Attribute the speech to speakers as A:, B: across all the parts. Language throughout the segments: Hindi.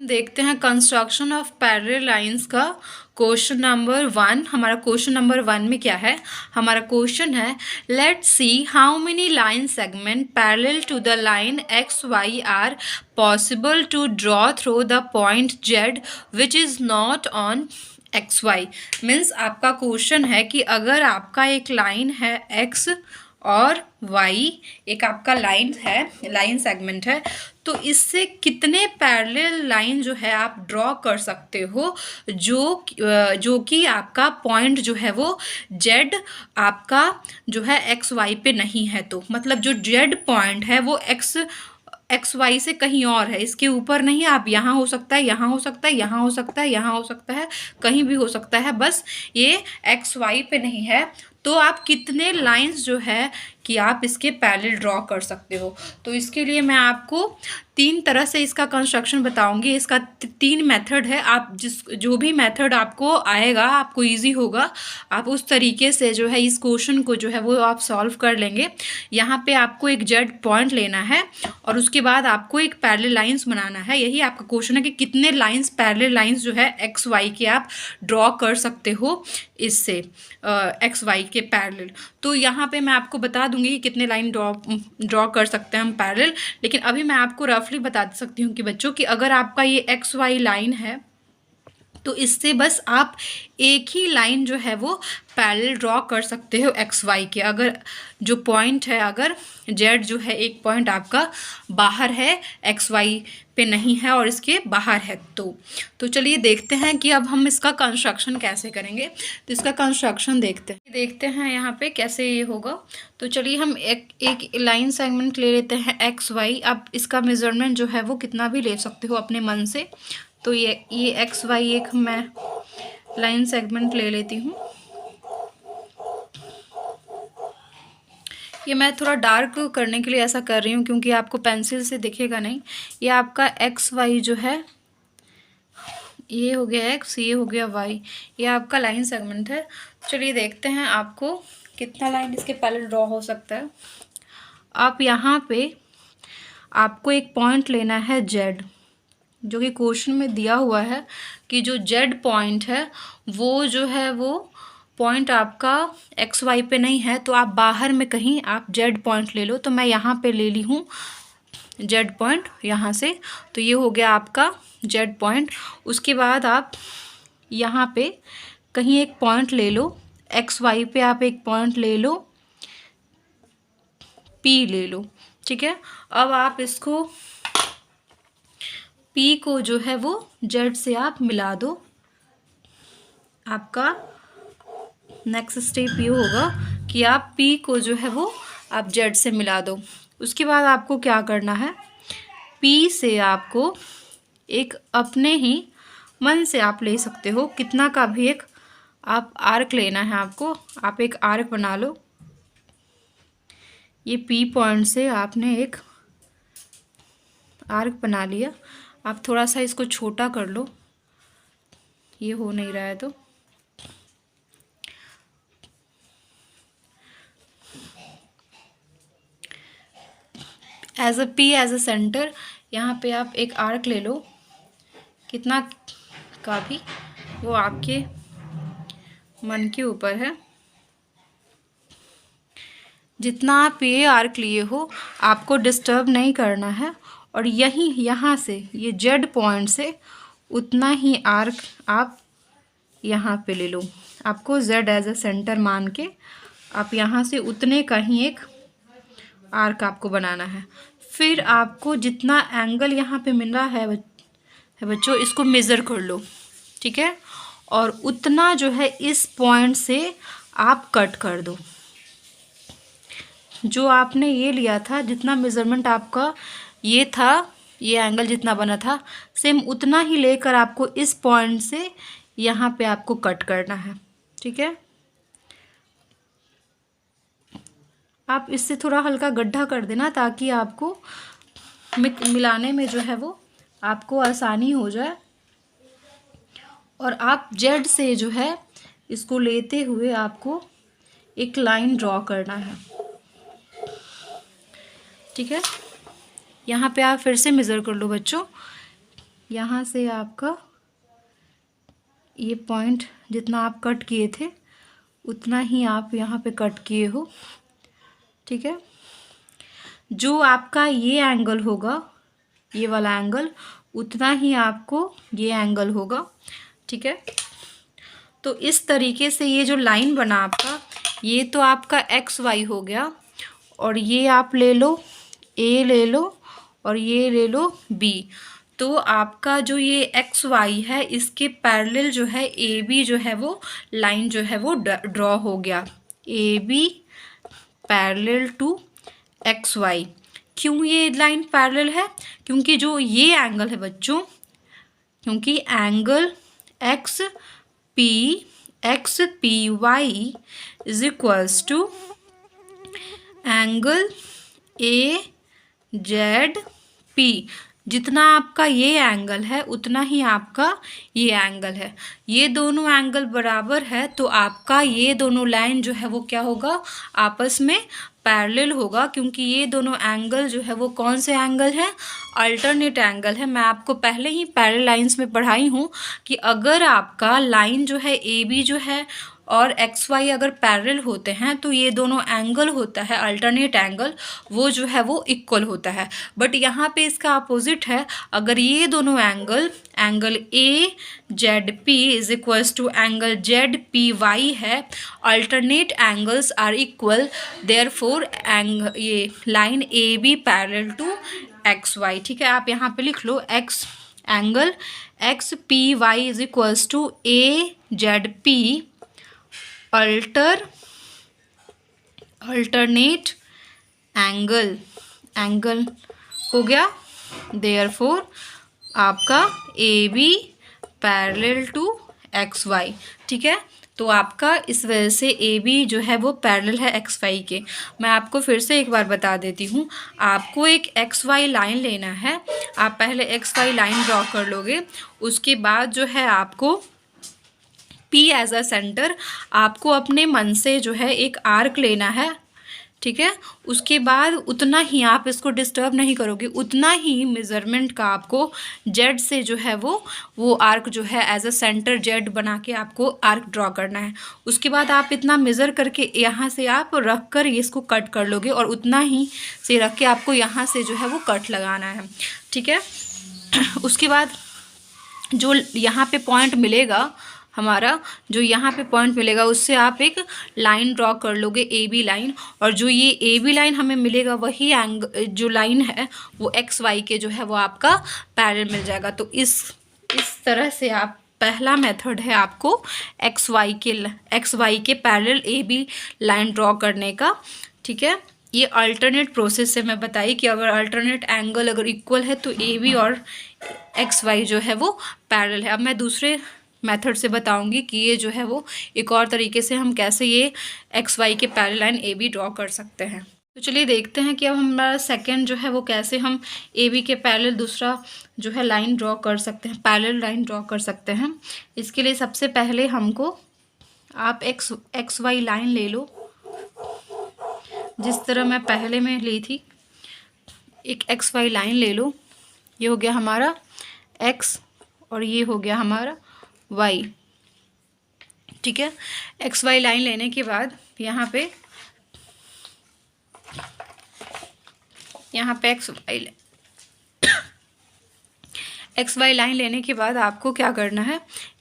A: देखते हैं कंस्ट्रक्शन ऑफ पैरेलल लाइंस का क्वेश्चन नंबर 1। हमारा क्वेश्चन नंबर 1 में क्या है? हमारा क्वेश्चन है, let's see how many line segment parallel to the line X Y are possible to draw through the point Z which is not on X Y. Means आपका क्वेश्चन है कि अगर आपका एक लाइन है एक्स और वाई, एक आपका लाइन है, लाइन सेगमेंट है, तो इससे कितने पैरेलल लाइन जो है आप ड्रॉ कर सकते हो जो कि आपका पॉइंट जो है वो जेड आपका जो है एक्स वाई पे नहीं है। तो मतलब जो जेड पॉइंट है वो एक्स वाई से कहीं और है, इसके ऊपर नहीं। आप यहाँ हो सकता है, यहाँ हो सकता है, यहाँ हो सकता है, यहाँ हो सकता है, कहीं भी हो सकता है, बस ये एक्स वाई पे नहीं है। तो आप कितने लाइंस जो है कि आप इसके पैरेलल ड्रॉ कर सकते हो। तो इसके लिए मैं आपको 3 तरह से इसका कंस्ट्रक्शन बताऊंगी। इसका 3 मेथड है। आप जो भी मेथड आपको आएगा, आपको इजी होगा, आप उस तरीके से जो है इस क्वेश्चन को जो है वो आप सॉल्व कर लेंगे। यहाँ पे आपको एक जेड पॉइंट लेना है और उसके बाद आपको एक पैरेलल लाइंस बनाना है। यही आपका क्वेश्चन है कि कितने लाइंस, पैरेलल लाइंस जो है एक्स वाई के आप ड्रॉ कर सकते हो इससे एक्स वाई के पैरेलल। तो यहाँ पे मैं आपको बता दूंगी कि कितने लाइन ड्रॉ कर सकते हैं हम पैरेलल। लेकिन अभी मैं आपको रफली बता सकती हूँ कि बच्चों कि अगर आपका ये एक्स वाई लाइन है तो इससे बस आप एक ही लाइन जो है वो पैरेलल ड्रॉ कर सकते हो एक्स वाई के। अगर जो पॉइंट है, अगर जेड जो है एक पॉइंट आपका बाहर है, एक्स वाई पे नहीं है और इसके बाहर है, तो चलिए देखते हैं कि अब हम इसका कंस्ट्रक्शन कैसे करेंगे। तो इसका कंस्ट्रक्शन देखते हैं यहाँ पे कैसे ये होगा। तो चलिए हम एक लाइन सेगमेंट ले लेते हैं एक्स वाई। आप इसका मेजरमेंट जो है वो कितना भी ले सकते हो अपने मन से। तो ये एक्स वाई एक मैं लाइन सेगमेंट ले लेती हूँ। ये मैं थोड़ा डार्क करने के लिए ऐसा कर रही हूँ क्योंकि आपको पेंसिल से दिखेगा नहीं। ये आपका एक्स वाई जो है, ये हो गया एक्स, ये हो गया वाई, ये आपका लाइन सेगमेंट है। चलिए देखते हैं आपको कितना लाइन इसके पैरेलल ड्रॉ हो सकता है। आप यहाँ पे आपको एक पॉइंट लेना है जेड, जो कि क्वेश्चन में दिया हुआ है कि जो जेड पॉइंट है वो जो है वो पॉइंट आपका एक्स वाई पे नहीं है। तो आप बाहर में कहीं आप जेड पॉइंट ले लो। तो मैं यहाँ पे ले ली हूँ जेड पॉइंट यहाँ से। तो ये हो गया आपका जेड पॉइंट। उसके बाद आप यहाँ पे कहीं एक पॉइंट ले लो, एक्स वाई पे आप एक पॉइंट ले लो, पी ले लो, ठीक है। अब आप इसको पी को जो है वो जेड से आप मिला दो। आपका नेक्स्ट स्टेप ये होगा कि आप पी को जो है वो आप जेड से मिला दो। उसके बाद आपको क्या करना है, पी से आपको एक अपने ही मन से आप ले सकते हो कितना का भी एक आप आर्क लेना है आपको। आप एक आर्क बना लो। ये पी पॉइंट से आपने एक आर्क बना लिया। आप थोड़ा सा इसको छोटा कर लो, ये हो नहीं रहा है तो। As a P as a centre यहाँ पे आप एक आर्क ले लो, कितना का भी, वो आपके मन के ऊपर है। जितना आप ये आर्क लिए हो आपको डिस्टर्ब नहीं करना है। और यहीं यहाँ से ये जेड पॉइंट से उतना ही आर्क आप यहाँ पे ले लो। आपको जेड एज अ सेंटर मान के आप यहाँ से उतने का ही एक आर्क आपको बनाना है। फिर आपको जितना एंगल यहाँ पे मिल रहा है बच्चों, इसको मेज़र कर लो, ठीक है। और उतना जो है इस पॉइंट से आप कट कर दो। जो आपने ये लिया था, जितना मेज़रमेंट आपका ये था, ये एंगल जितना बना था, सेम उतना ही लेकर आपको इस पॉइंट से यहाँ पे आपको कट करना है, ठीक है। आप इससे थोड़ा हल्का गड्ढा कर देना ताकि आपको मिलाने में जो है वो आपको आसानी हो जाए। और आप जेड से जो है इसको लेते हुए आपको एक लाइन ड्रॉ करना है, ठीक है, यहाँ पे आप फिर से मेज़र कर लो बच्चों। यहाँ से आपका ये पॉइंट जितना आप कट किए थे उतना ही आप यहाँ पे कट किए हो। ठीक है, जो आपका ये एंगल होगा, ये वाला एंगल, उतना ही आपको ये एंगल होगा। ठीक है, तो इस तरीके से ये जो लाइन बना आपका, ये तो आपका एक्स वाई हो गया, और ये आप ले लो ए ले लो और ये ले लो बी। तो आपका जो ये एक्स वाई है इसके पैरेलल जो है ए बी जो है वो लाइन जो है वो ड्रॉ हो गया, A B parallel to X Y. क्यों ये लाइन पैरेलल है? क्योंकि जो ये एंगल है बच्चों, क्योंकि angle X P Y is equals to angle A Z P. जितना आपका ये एंगल है उतना ही आपका ये एंगल है। ये दोनों एंगल बराबर है तो आपका ये दोनों लाइन जो है वो क्या होगा, आपस में पैरेलल होगा, क्योंकि ये दोनों एंगल जो है वो कौन से एंगल है, अल्टरनेट एंगल है। मैं आपको पहले ही पैरेलल लाइंस में पढ़ाई हूँ कि अगर आपका लाइन जो है ए बी जो है और एक्स वाई अगर पैरेलल होते हैं तो ये दोनों एंगल होता है अल्टरनेट एंगल, वो जो है वो इक्वल होता है। बट यहाँ पे इसका अपोजिट है, अगर ये दोनों angle A Z P is equals to angle Z P Y है, alternate angles are equal, therefore ये line A B parallel to X Y. ठीक है, आप यहाँ पे लिख लो angle X P Y is equals to A Z P alternate angle हो गया, देयरफॉर आपका A B parallel to X Y. ठीक है, तो आपका इस वजह से ए बी जो है वो पैरेलल है एक्स वाई के। मैं आपको फिर से एक बार बता देती हूँ, आपको एक एक्स वाई लाइन लेना है। आप पहले एक्स वाई लाइन ड्रॉ कर लोगे, उसके बाद जो है आपको P एज अ सेंटर, आपको अपने मन से जो है एक आर्क लेना है। ठीक है, उसके बाद उतना ही, आप इसको डिस्टर्ब नहीं करोगे, उतना ही मेज़रमेंट का आपको जेड से जो है वो आर्क जो है एज अ सेंटर जेड बना के आपको आर्क ड्रॉ करना है। उसके बाद आप इतना मेज़र करके यहाँ से आप रख कर इसको कट कर लोगे, और उतना ही से रख के आपको यहाँ से जो है वो कट लगाना है। ठीक है, उसके बाद जो यहाँ पे पॉइंट मिलेगा हमारा, जो यहाँ पे पॉइंट मिलेगा उससे आप एक लाइन ड्रॉ कर लोगे, ए बी लाइन, और जो ये ए बी लाइन हमें मिलेगा वही जो लाइन है वो एक्स वाई के जो है वो आपका पैरेलल मिल जाएगा। तो इस तरह से आप, पहला मेथड है आपको एक्स वाई के parallel A B line draw करने का। ठीक है, ये अल्टरनेट प्रोसेस से मैं बताई कि अगर अल्टरनेट एंगल अगर इक्वल है तो ए बी और एक्स वाई जो है वो पैरेलल है। अब मैं दूसरे मेथड से बताऊंगी कि ये जो है वो एक और तरीके से हम कैसे ये एक्स वाई के parallel line A B draw कर सकते हैं। तो चलिए देखते हैं कि अब हमारा सेकंड जो है वो कैसे हम ए बी के पैरेलल दूसरा जो है लाइन ड्रॉ कर सकते हैं, पैरेलल लाइन ड्रॉ कर सकते हैं। इसके लिए सबसे पहले हमको आप एक्स वाई लाइन ले लो, जिस तरह मैं पहले में ली थी। एक एक्स वाई लाइन ले लो, ये हो गया हमारा एक्स और ये हो गया हमारा वाई। ठीक है, एक्स वाई लाइन लेने के बाद यहाँ पे एक्स वाई लाइन लेने के बाद आपको क्या करना है,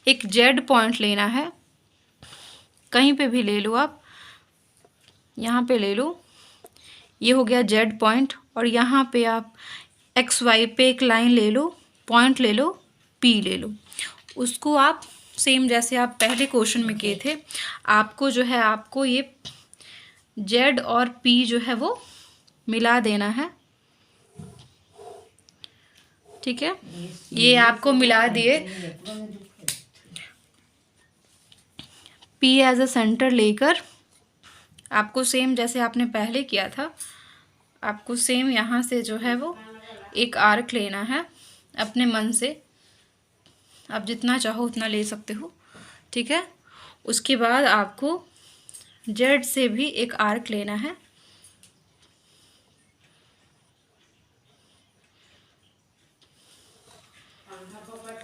A: एक जेड पॉइंट लेना है, कहीं पे भी ले लो आप, यहाँ पे ले लो, ये हो गया जेड पॉइंट, और यहाँ पे आप एक्स वाई पे एक लाइन ले लो, पॉइंट ले लो, पी ले लो। उसको आप सेम जैसे आप पहले क्वेश्चन में किए थे, आपको जो है आपको ये जेड और पी जो है वो मिला देना है। ठीक है, ये आपको मिला दिए, पी एज अ सेंटर लेकर आपको सेम जैसे आपने पहले किया था, आपको सेम यहाँ से जो है वो एक आर्क लेना है अपने मन से, आप जितना चाहो उतना ले सकते हो। ठीक है, उसके बाद आपको जेड से भी एक आर्क लेना है,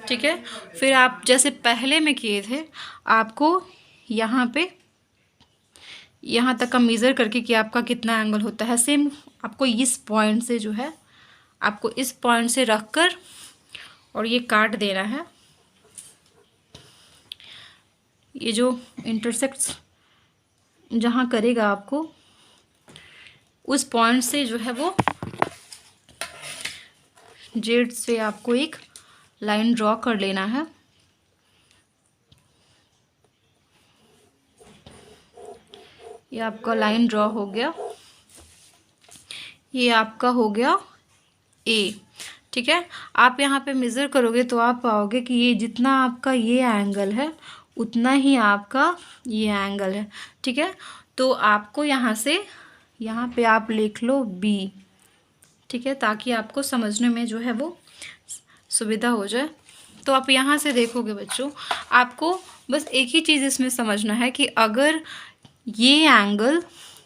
A: ठीक है। फिर आप जैसे पहले में किए थे, आपको यहाँ पे यहाँ तक का मेज़र करके कि आपका कितना एंगल होता है, सेम आपको इस पॉइंट से जो है, आपको इस पॉइंट से रख कर और ये काट देना है। ये जो इंटरसेक्ट्स जहाँ करेगा आपको, उस पॉइंट से जो है वो जेड से आपको एक लाइन ड्रॉ कर लेना है। ये आपका लाइन ड्रॉ हो गया, ये आपका हो गया ए। ठीक है। आप यहाँ पे मेज़र करोगे तो आप पाओगे कि ये जितना आपका ये एंगल है उतना ही आपका ये एंगल है। ठीक है। तो आपको यहाँ से यहाँ पे आप लिख लो बी। ठीक है, ताकि आपको समझने में जो है वो सुविधा हो जाए। तो आप यहाँ से देखोगे बच्चों, आपको बस एक ही चीज़ इसमें समझना है कि अगर ये एंगल,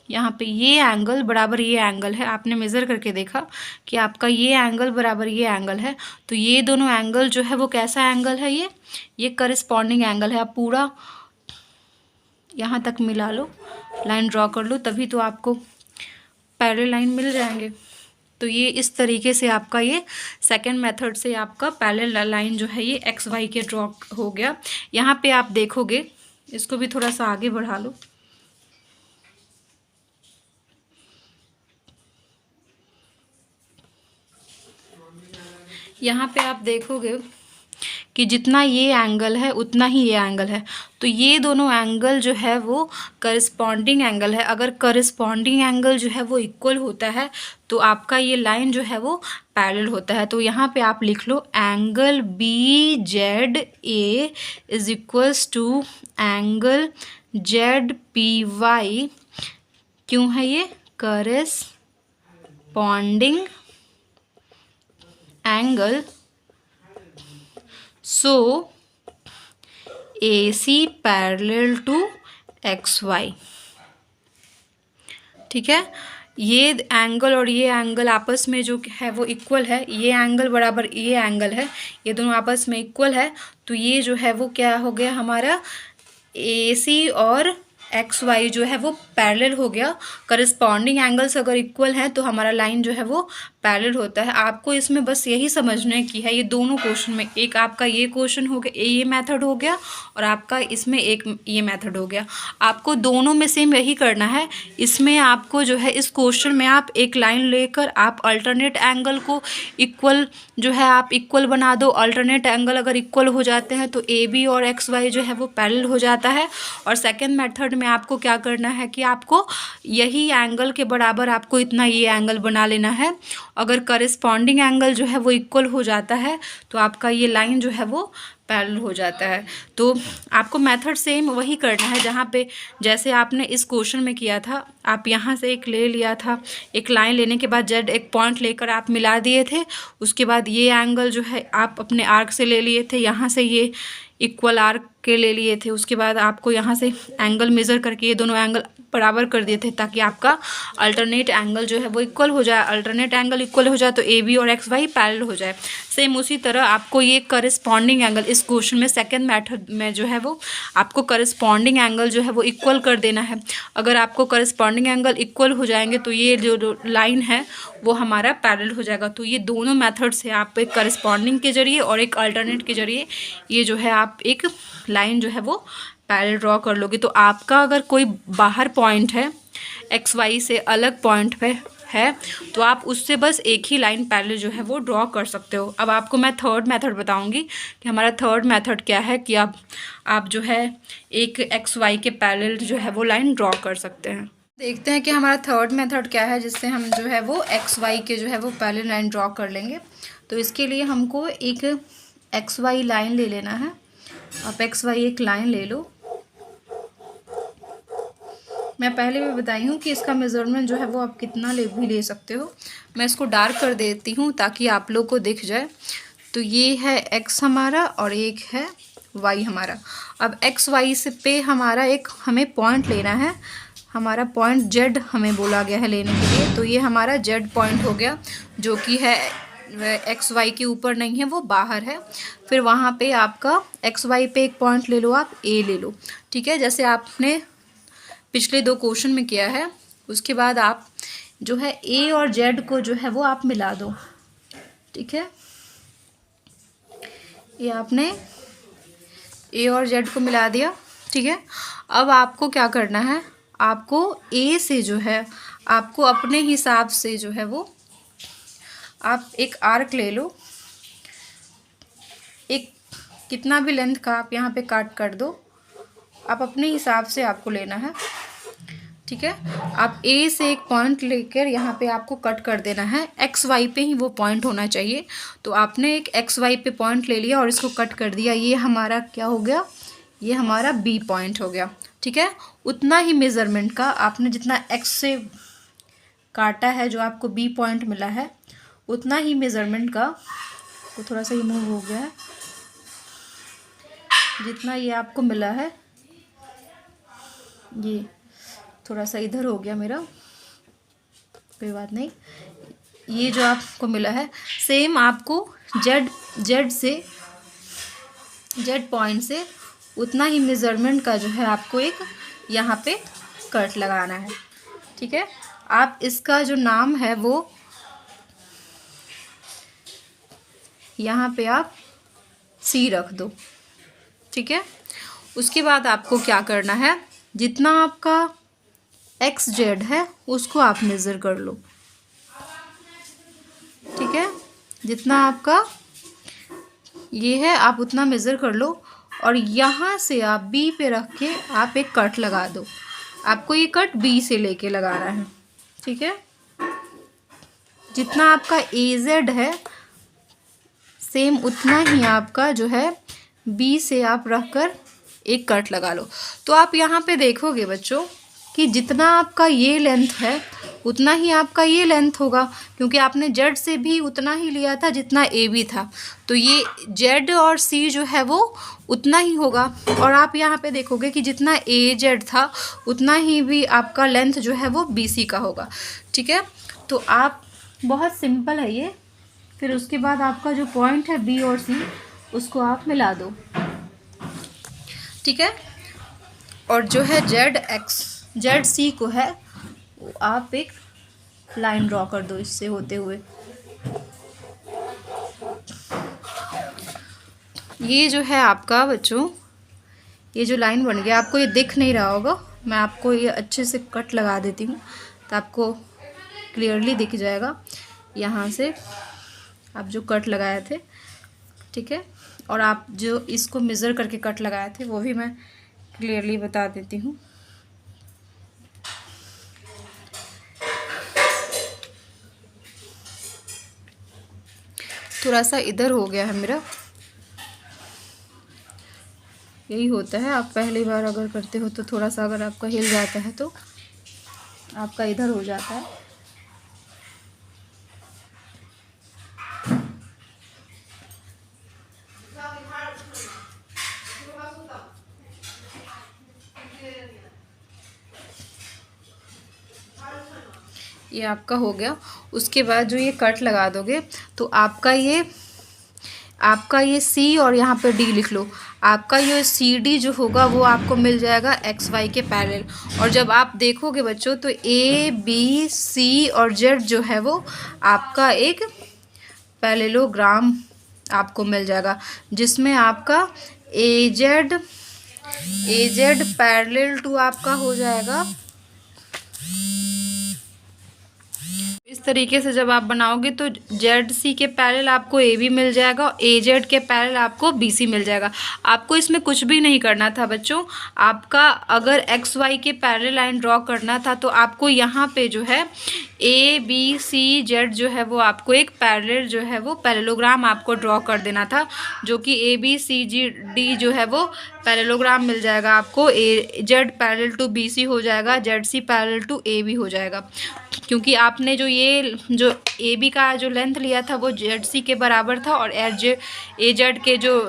A: यहाँ पे ये एंगल बराबर ये एंगल है, आपने मेज़र करके देखा कि आपका ये एंगल बराबर ये एंगल है, तो ये दोनों एंगल जो है वो कैसा एंगल है, ये करस्पॉन्डिंग एंगल है। आप पूरा यहाँ तक मिला लो, लाइन ड्रॉ कर लो, तभी तो आपको पैरेलल लाइन मिल जाएंगे। तो ये इस तरीके से आपका ये सेकंड मेथड से आपका पैरेलल लाइन जो है ये एक्स वाई के ड्रॉ हो गया। यहाँ पे आप देखोगे, इसको भी थोड़ा सा आगे बढ़ा लो। यहाँ पे आप देखोगे कि जितना ये एंगल है उतना ही ये एंगल है, तो ये दोनों एंगल जो है वो करस्पॉन्डिंग एंगल है। अगर करस्पॉन्डिंग एंगल जो है वो इक्वल होता है तो आपका ये लाइन जो है वो पैरेलल होता है। तो यहाँ पे आप लिख लो angle B Z A is equals to angle Z P Y. क्यों है ये? Corresponding angle, so AC parallel to XY। ठीक है, ये एंगल और ये एंगल आपस में जो है वो इक्वल है, ये एंगल बराबर ये एंगल है, ये दोनों आपस में इक्वल है। तो ये जो है वो क्या हो गया हमारा, AC और XY जो है वो पैरेलल हो गया। करस्पॉन्डिंग एंगल्स अगर इक्वल हैं तो हमारा लाइन जो है वो पैरेलल होता है। आपको इसमें बस यही समझने की है, ये दोनों क्वेश्चन में, एक आपका ये क्वेश्चन हो गया, ये मेथड हो गया, और आपका इसमें एक ये मेथड हो गया। आपको दोनों में सेम यही करना है। इसमें आपको जो है इस क्वेश्चन में आप एक लाइन लेकर आप अल्टरनेट एंगल को इक्वल जो है आप इक्वल बना दो। अल्टरनेट एंगल अगर इक्वल हो जाते हैं तो AB और XY जो है वो पैरेलल हो जाता है। और सेकेंड मेथड में आपको क्या करना है कि आपको यही एंगल के बराबर आपको इतना ये एंगल बना लेना है। अगर करस्पॉन्डिंग एंगल जो है वो इक्वल हो जाता है तो आपका ये लाइन जो है वो पैरेलल हो जाता है। तो आपको मेथड सेम वही करना है जहाँ पे जैसे आपने इस क्वेश्चन में किया था। आप यहाँ से एक ले लिया था, एक लाइन लेने के बाद जेड एक पॉइंट लेकर आप मिला दिए थे। उसके बाद ये एंगल जो है आप अपने आर्क से ले लिए थे, यहाँ से ये इक्वल आर्क के ले लिए थे। उसके बाद आपको यहाँ से एंगल मेज़र करके ये दोनों एंगल बराबर कर दिए थे ताकि आपका अल्टरनेट एंगल जो है वो इक्वल हो जाए। अल्टरनेट एंगल इक्वल हो जाए तो AB और XY पैरेलल हो जाए। सेम उसी तरह आपको ये करस्पॉन्डिंग एंगल इस क्वेश्चन में सेकंड मेथड में जो है वो आपको करस्पॉन्डिंग एंगल जो है वो इक्वल कर देना है। अगर आपको करस्पॉन्डिंग एंगल इक्वल हो जाएंगे तो ये जो लाइन है वो हमारा पैरेलल हो जाएगा। तो ये दोनों मेथड से आप एक करस्पॉन्डिंग के जरिए और एक अल्टरनेट के जरिए ये जो है आप एक लाइन जो है वो पैरेलल ड्रॉ कर लोगे। तो आपका अगर कोई बाहर पॉइंट है, XY से अलग पॉइंट पे है, तो आप उससे बस एक ही लाइन पैरेलल जो है वो ड्रॉ कर सकते हो। अब आपको मैं थर्ड मेथड बताऊंगी कि हमारा थर्ड मेथड क्या है, कि आप जो है एक XY के पैरेलल जो है वो लाइन ड्रॉ कर सकते हैं। देखते हैं कि हमारा थर्ड मेथड क्या है जिससे हम जो है वो XY के जो है वो पैरेलल लाइन ड्रॉ कर लेंगे। तो इसके लिए हमको एक XY लाइन ले लेना है। आप XY एक लाइन ले लो। मैं पहले भी बताई हूँ कि इसका मेज़रमेंट जो है वो आप कितना भी ले सकते हो। मैं इसको डार्क कर देती हूँ ताकि आप लोग को दिख जाए। तो ये है X हमारा और एक है Y हमारा। अब XY से पे हमारा एक हमें पॉइंट लेना है। हमारा पॉइंट Z हमें बोला गया है लेने के लिए। तो ये हमारा Z पॉइंट हो गया जो कि है एक्स वाई के ऊपर नहीं है, वो बाहर है। फिर वहाँ पे आपका एक्स वाई पे एक पॉइंट ले लो, आप ए ले लो, ठीक है, जैसे आपने पिछले 2 क्वेश्चन में किया है। उसके बाद आप जो है ए और जेड को जो है वो आप मिला दो, ठीक है। ये आपने ए और जेड को मिला दिया, ठीक है। अब आपको क्या करना है, आपको ए से जो है आपको अपने हिसाब से जो है वो आप एक आर्क ले लो, एक कितना भी लेंथ का आप यहाँ पे काट कर दो, आप अपने हिसाब से आपको लेना है, ठीक है। आप ए से एक पॉइंट लेकर यहाँ पे आपको कट कर देना है, एक्स वाई पे ही वो पॉइंट होना चाहिए। तो आपने एक एक्स वाई पे पॉइंट ले लिया और इसको कट कर दिया, ये हमारा क्या हो गया, ये हमारा बी पॉइंट हो गया, ठीक है। उतना ही मेज़रमेंट का आपने जितना एक्स से काटा है, जो आपको बी पॉइंट मिला है, उतना ही मेज़रमेंट का, तो थोड़ा सा ये मूव हो गया है, जितना ये आपको मिला है, ये थोड़ा सा इधर हो गया मेरा, कोई बात नहीं। ये जो आपको मिला है सेम आपको जेड पॉइंट से उतना ही मेज़रमेंट का जो है आपको एक यहाँ पे कट लगाना है, ठीक है। आप इसका जो नाम है वो यहाँ पे आप सी रख दो, ठीक है। उसके बाद आपको क्या करना है, जितना आपका एक्स जेड है उसको आप मेज़र कर लो, ठीक है। जितना आपका ये है आप उतना मेज़र कर लो और यहाँ से आप बी पे रख के आप एक कट लगा दो। आपको ये कट बी से लेके लगाना है, ठीक है। जितना आपका ए जेड है सेम उतना ही आपका जो है बी से आप रख कर एक कट लगा लो। तो आप यहाँ पे देखोगे बच्चों कि जितना आपका ये लेंथ है उतना ही आपका ये लेंथ होगा, क्योंकि आपने जेड से भी उतना ही लिया था जितना ए बी था, तो ये जेड और सी जो है वो उतना ही होगा। और आप यहाँ पे देखोगे कि जितना ए जेड था उतना ही भी आपका लेंथ जो है वो बी सी का होगा, ठीक है। तो आप बहुत सिंपल है ये। फिर उसके बाद आपका जो पॉइंट है बी और सी उसको आप मिला दो, ठीक है। और जो है जेड सी को है वो आप एक लाइन ड्रॉ कर दो इससे होते हुए। ये जो है आपका बच्चों, ये जो लाइन बन गया, आपको ये दिख नहीं रहा होगा, मैं आपको ये अच्छे से कट लगा देती हूँ तो आपको क्लियरली दिख जाएगा। यहाँ से आप जो कट लगाए थे, ठीक है, और आप जो इसको मेज़र करके कट लगाए थे वो भी मैं क्लियरली बता देती हूँ। थोड़ा सा इधर हो गया है मेरा, यही होता है। आप पहली बार अगर करते हो तो थोड़ा सा अगर आपका हिल जाता है तो आपका इधर हो जाता है। ये आपका हो गया। उसके बाद जो ये कट लगा दोगे तो आपका ये सी और यहाँ पे डी लिख लो। आपका ये सी डी जो होगा वो आपको मिल जाएगा एक्स वाई के पैरेलल। और जब आप देखोगे बच्चों तो ए बी सी और जेड जो है वो आपका एक पैरेललोग्राम आपको मिल जाएगा, जिसमें आपका ए जेड पैरेलल टू आपका हो जाएगा। इस तरीके से जब आप बनाओगे तो जेड सी के पैरेलल आपको ए बी मिल जाएगा और ए जेड के पैरेलल आपको बी सी मिल जाएगा। आपको इसमें कुछ भी नहीं करना था बच्चों। आपका अगर एक्स वाई के पैरेलल लाइन ड्रॉ करना था तो आपको यहाँ पे जो है ए बी सी जेड जो है वो आपको एक पैरेलल जो है वो पैरेललोग्राम आपको ड्रॉ कर देना था, जो कि ए बी सी जी डी जो है वो पैरेललोग्राम मिल जाएगा आपको। A Z parallel to B C हो जाएगा, Z C parallel to A B हो जाएगा, क्योंकि आपने जो ए बी का जो लेंथ लिया था वो जेड सी के बराबर था और ए जेड के जो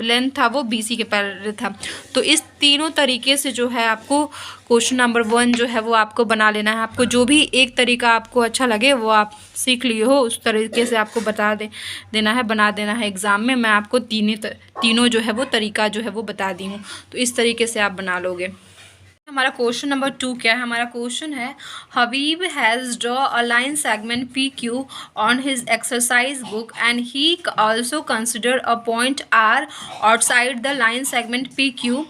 A: लेंथ था वो बी सी के पैरेलल था। तो इस तीनों तरीके से जो है आपको क्वेश्चन नंबर 1 जो है वो आपको बना लेना है। आपको जो भी एक तरीका आपको अच्छा लगे वो आप सीख लिए हो, उस तरीके से आपको देना है, बना देना है एग्ज़ाम में। मैं आपको तीनों जो है वो तरीका जो है वो बता दी हूँ, तो इस तरीके से आप बना लोगे। हमारा क्वेश्चन नंबर 2 क्या है? हमारा क्वेश्चन है Habib has draw a line segment P Q on his exercise book and he also consider a point R outside the line segment P Q.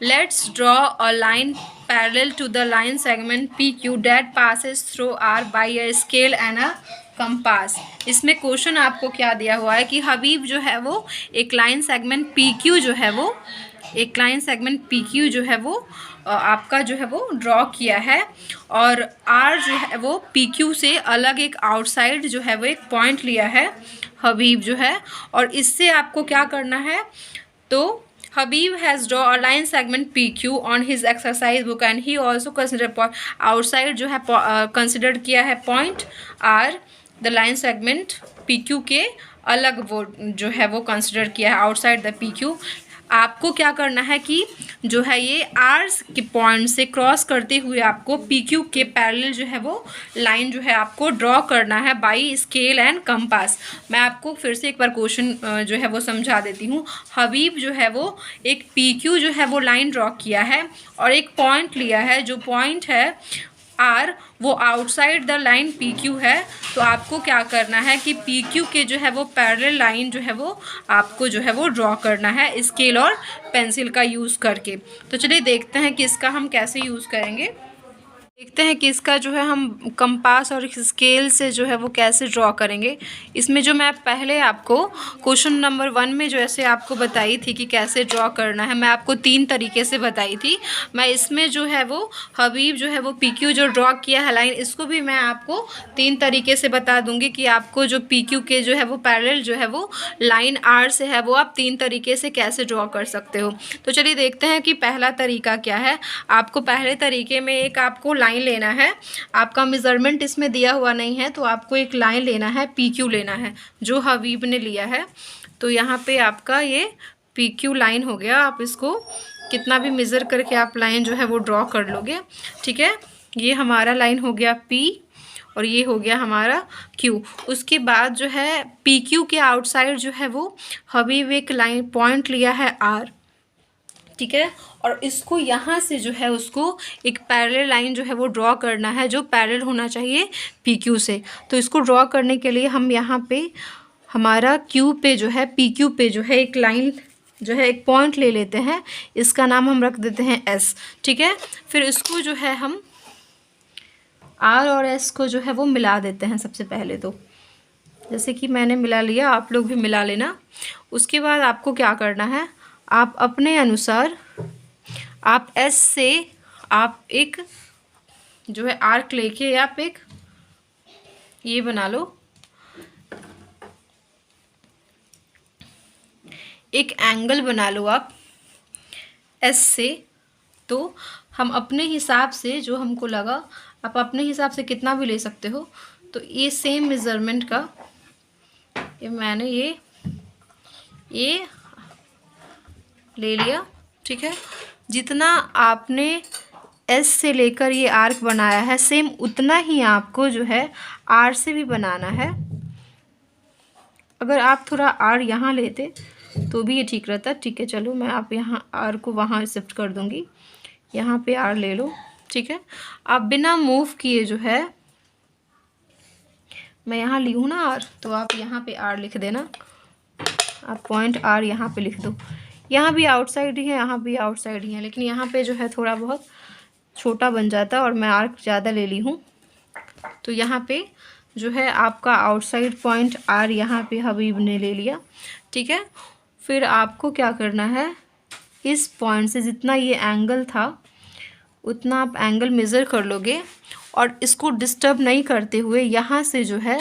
A: Let's draw a line parallel to the line segment P Q that passes through R by a scale and a compass. इसमें क्वेश्चन आपको क्या दिया हुआ है कि हबीब जो है वो एक लाइन सेगमेंट पी क्यू जो है वो आपका जो है वो ड्रॉ किया है, और आर जो है वो पी क्यू से अलग एक आउटसाइड जो है वो एक पॉइंट लिया है हबीब जो है। और इससे आपको क्या करना है, तो Habib has draw a line segment P Q on his exercise book and he also consider outside जो है कंसिडर किया है point R the line segment P Q के अलग वो जो है वो कंसिडर किया है आउटसाइड द पी क्यू। आपको क्या करना है कि जो है ये आर के पॉइंट से क्रॉस करते हुए आपको पी क्यू के पैरेलल जो है वो लाइन जो है आपको ड्रॉ करना है बाई स्केल एंड कंपास। मैं आपको फिर से एक बार क्वेश्चन जो है वो समझा देती हूँ। हबीब जो है वो एक पी क्यू जो है वो लाइन ड्रॉ किया है और एक पॉइंट लिया है, जो पॉइंट है आर वो outside the line P Q है। तो आपको क्या करना है कि पी क्यू के जो है वो पैरेलल लाइन जो है वो आपको जो है वो ड्रॉ करना है स्केल और पेंसिल का यूज़ करके। तो चलिए देखते हैं कि इसका हम कैसे यूज़ करेंगे। देखते हैं कि इसका जो है हम कंपास और स्केल से जो है वो कैसे ड्रॉ करेंगे। इसमें जो मैं पहले आपको क्वेश्चन नंबर 1 में जो ऐसे आपको बताई थी कि कैसे ड्रॉ करना है, मैं आपको 3 तरीके से बताई थी। मैं इसमें जो है वो हबीब जो है वो पी क्यू जो ड्रॉ किया है लाइन, इसको भी मैं आपको 3 तरीके से बता दूंगी कि आपको जो पी क्यू के जो है वो पैरेलल जो है वो लाइन आर से है वो आप 3 तरीके से कैसे ड्रॉ कर सकते हो। तो चलिए देखते हैं कि पहला तरीका क्या है। आपको पहले तरीके में एक आपको लाइन लेना है, आपका मेजरमेंट इसमें दिया हुआ नहीं है, तो आपको एक लाइन लेना है, पी क्यू लेना है जो हबीब ने लिया है। तो यहाँ पे आपका ये पी क्यू लाइन हो गया। आप इसको कितना भी मेज़र करके आप लाइन जो है वो ड्रॉ कर लोगे, ठीक है। ये हमारा लाइन हो गया पी और ये हो गया हमारा क्यू। उसके बाद जो है पी क्यू के आउटसाइड जो है वो हबीब एक लाइन पॉइंट लिया है आर, ठीक है। और इसको यहाँ से जो है उसको एक पैरेलल लाइन जो है वो ड्रॉ करना है, जो पैरेलल होना चाहिए पी क्यू से। तो इसको ड्रॉ करने के लिए हम यहाँ पे हमारा क्यू पे जो है पी क्यू पे जो है एक लाइन जो है एक पॉइंट ले लेते हैं, इसका नाम हम रख देते हैं एस, ठीक है। फिर इसको जो है हम आर और एस को जो है वो मिला देते हैं सबसे पहले। तो जैसे कि मैंने मिला लिया, आप लोग भी मिला लेना। उसके बाद आपको क्या करना है, आप अपने अनुसार आप एस से आप एक जो है आर्क लेके आप एक ये बना लो, एक एंगल बना लो आप एस से। तो हम अपने हिसाब से जो हमको लगा, आप अपने हिसाब से कितना भी ले सकते हो। तो ये सेम मेज़रमेंट का ये मैंने ये ले लिया, ठीक है। जितना आपने एस से लेकर ये आर्क बनाया है सेम उतना ही आपको जो है आर से भी बनाना है। अगर आप थोड़ा आर यहाँ लेते तो भी ये ठीक रहता, ठीक है। चलो मैं आप यहाँ आर को वहाँ शिफ्ट कर दूँगी, यहाँ पे आर ले लो, ठीक है। आप बिना मूव किए जो है, मैं यहाँ ली हूँ ना आर, तो आप यहाँ पे आर लिख देना। आप पॉइंट आर यहाँ पे लिख दो। यहाँ भी आउटसाइड ही है, यहाँ भी आउटसाइड ही है, लेकिन यहाँ पे जो है थोड़ा बहुत छोटा बन जाता है और मैं आर्क ज़्यादा ले ली हूँ। तो यहाँ पे जो है आपका आउटसाइड पॉइंट आर यहाँ पे हबीब ने ले लिया, ठीक है। फिर आपको क्या करना है, इस पॉइंट से जितना ये एंगल था उतना आप एंगल मेज़र कर लोगे और इसको डिस्टर्ब नहीं करते हुए यहाँ से जो है